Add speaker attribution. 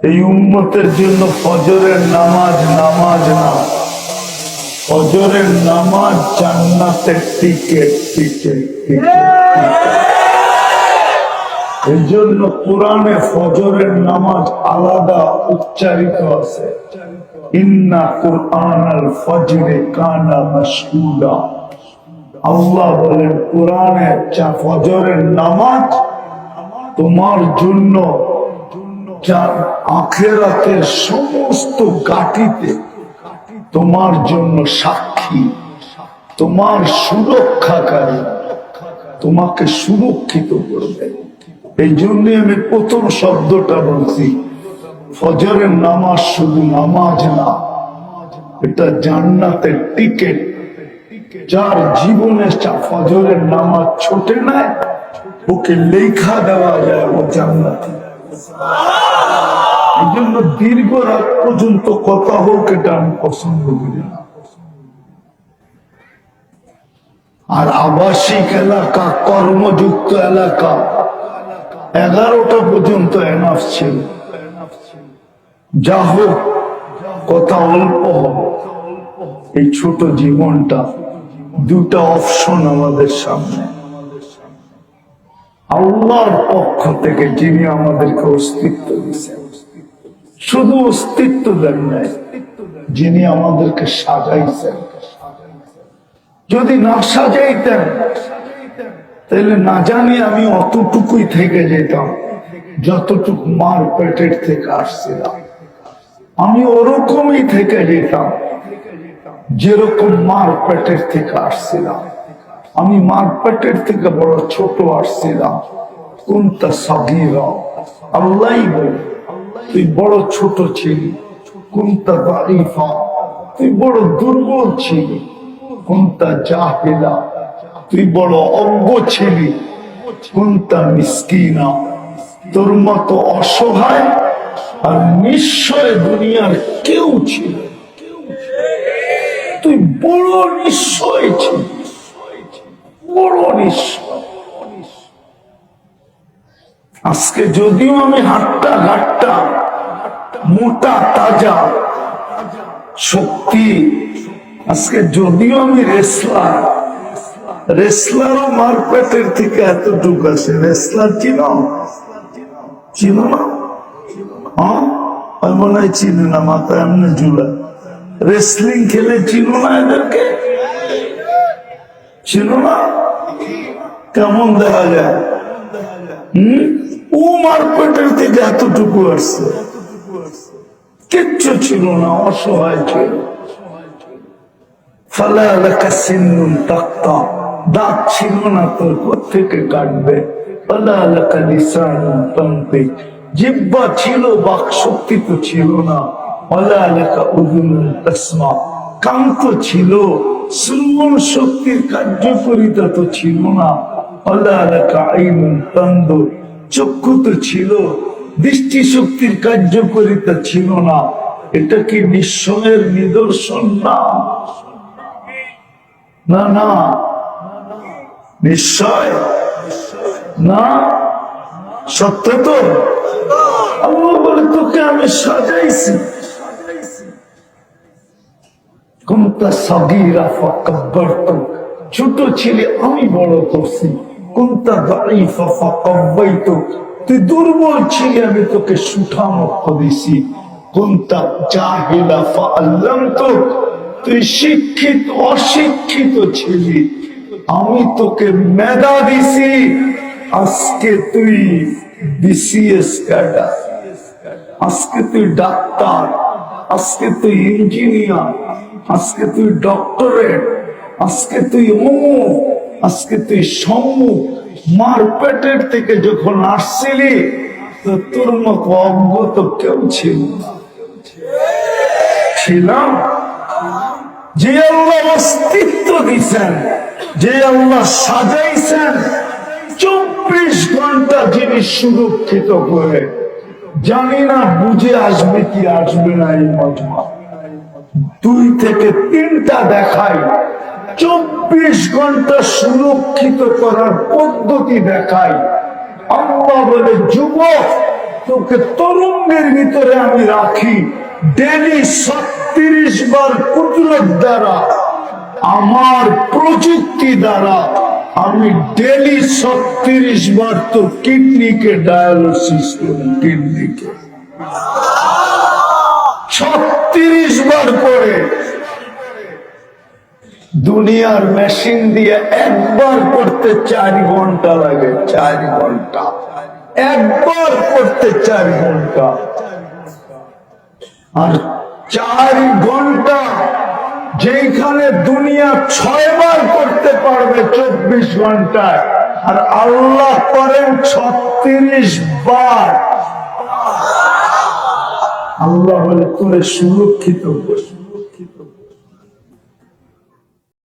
Speaker 1: এই উম্মতের জন্য ফজরের নামাজ নামাজ না, ফজরের নামাজ জান্নাতের টিকেট টিকেট এই জন্য কোরআনে ফজরের নামাজ আলাদা উচ্চারিত আছে, ইন্না কুরআনাল ফজরে কানা মাশহুদা। আল্লাহ বলেন কোরআনে ফজরের নামাজ তোমার জন্য আখিরাতের সমস্ত ঘাটিতে তোমার জন্য সাক্ষী, তোমার সুরক্ষাকারী, তোমাকে সুরক্ষিত করবে। এই জন্য আমি প্রথম শব্দটা বলছি, ফজরের নামাজ শুধু নামাজ না, এটা জান্নাতের টিকেট। যার জীবনে ফজরের নামাজ ছোটে নাই, ওকে লেখা দেওয়া যায় ও জান্নাতি। এই জন্য দীর্ঘ রাত পর্যন্ত কথা হোক, এটা আমি পছন্দ করি না। আর আবাসিক এলাকা, কর্মযুক্ত এলাকা 11টা পর্যন্ত এনাফ ছিল। যা হোক, কথা অল্প হবে। এই ছোট জীবনটা, দুটা অপশন আমাদের সামনে। আল্লাহর পক্ষ থেকে যিনি আমাদেরকে অস্তিত্ব দিয়েছেন, শুধু অস্তিত্ব দেন নাই, যিনি আমাদেরকে সাজাইছেন। যদি না সাজাইতেন তাহলে না জানি আমি অতটুকুই থেকে যেতাম যতটুকু মার পেটের থেকে আসছিলাম। আমি ওরকমই থেকে যেতাম যেরকম মার পেটের থেকে আসছিলাম। আমি মার পেটের থেকে বড় ছোট আসছিলাম। কোনটা সাগীরা, আল্লাহই বলে তুই বড় ছোট ছিলি। কোনটা দাঈফা, তুই বড় দুর্বল ছিলি। কোনটা জাহিলা, তুই বড় অজ্ঞ ছিলি। কোনটা মিসকিনা, তোর মতো অসহায় আর নিশ্চয় দুনিয়ার কেউ ছিল। তুই বড় নিশ্চয় ছিলি, বড় নিশ্চয়। আজকে যদিও আমি হাট্টা ঘাট্টা, মোটা তাজা শক্তি, আজকে যদিও আমি রেসলার, রেসলারও মার পেটের থেকে এতটুকু আছে। রেসলার চিনো? চিনো না? হ্যাঁ, মনে হয় চিনি না, মাথায় এমনি ঝুলা। রেসলিং খেলে চিনো না এদেরকে? চিনো না? কেমন দেখা যায়? ও মার পেটের থেকে এতটুকু আসছে, কিচ্ছু ছিল না, অসহায় ছিল। দাঁত ছিল না, তোর কোত্থেকে কাটবে? জিহ্বা ছিল, বাক শক্তি তো ছিল না। কান তো ছিল, শ্রবণ শক্তির কার্যকরিতা তো ছিল না। চক্ষু তো ছিল, দৃষ্টি শক্তির কার্যকরিতা ছিল না। এটা কি নিঃস্বয়ের নিদর্শন? না না না, নিশ্চয় না, সত্য তো। আল্লাহ বলে তোকে আমি সাজাইছি। কোনটা সাগীরা ফাকাব্বারতু, ছোট ছিলে আমি বড় করছি। কোনটা দাঈফা ফাকাওয়াইতু, তুই দুর্বল ছিলে আমি তোকে সুঠামক্ষ দিছি। কোনটা জাহিলা ফাআল্লামতু, তুই শিক্ষিত অশিক্ষিত ছিলি, আমি তোকে মেধা দিছি। আজকে তুই বিসিএস ক্যাডার, আজকে তুই ডাক্তার, আজকে তুই ইঞ্জিনিয়ার, আজকে তুই ডক্টরেট, আজকে তুই অমুক, আজকে তুই সম্মুখ। মার পেটের থেকে যখন আসছিলি তো তোর মতো অজ্ঞ তো কেউ ছিল না। ছিলাম যে আল্লাহ অস্তিত্ব দিচ্ছেন, যে আল্লাহ সাজাইছেন, 24 ঘন্টা যিনি সুরক্ষিত করে। জানি না বুঝে আসবে কি আসবে না। এই মজমা 2 থেকে 3টা দেখাই, 24 ঘন্টা সুরক্ষিত করার পদ্ধতি দেখাই। আল্লাহ বলে যুবক, তোকে তরঙ্গের ভিতরে আমি রাখি, ডেলি 36 বার কুদরত দ্বারা, আমার প্রযুক্তি দ্বারা আমি ডেলি 36 বার তোর কিডনিকে ডায়ালিসিস করি, কিডনিকে 36 বার করে। দুনিয়ার মেশিন দিয়ে একবার করতে 4 ঘন্টা লাগে, 4 ঘন্টা একবার করতে 4 ঘন্টা, আর 4 ঘন্টা যেখানে দুনিয়া 6 বার করতে পারবে 24 ঘন্টায়, আর আল্লাহ করেন 36 বার। আল্লাহ বলে তোরে সুরক্ষিত করবে।